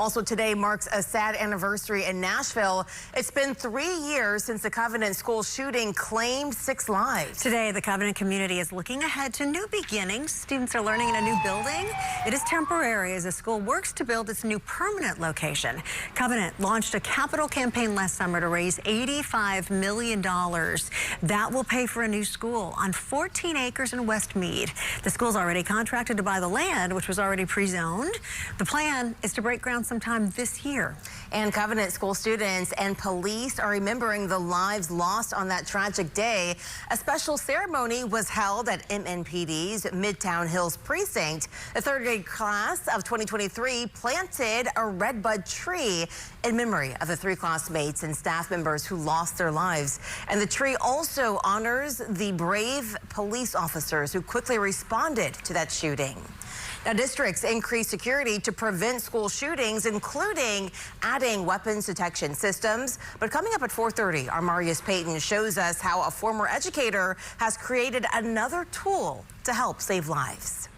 Also today marks a sad anniversary in Nashville. It's been 3 years since the Covenant school shooting claimed 6 lives. Today, the Covenant community is looking ahead to new beginnings. Students are learning in a new building. It is temporary as the school works to build its new permanent location. Covenant launched a capital campaign last summer to raise $85 million. That will pay for a new school on 14 acres in Westmead. The school's already contracted to buy the land, which was already pre-zoned. The plan is to break ground sometime this year. And Covenant school students and police are remembering the lives lost on that tragic day. A special ceremony was held at MNPD's Midtown Hills precinct. The third grade class of 2023 planted a redbud tree in memory of the 3 classmates and staff members who lost their lives. And the tree also honors the brave police officers who quickly responded to that shooting. Now, districts increase security to prevent school shootings, including adding weapons detection systems. But coming up at 4:30, our Marius Payton shows us how a former educator has created another tool to help save lives.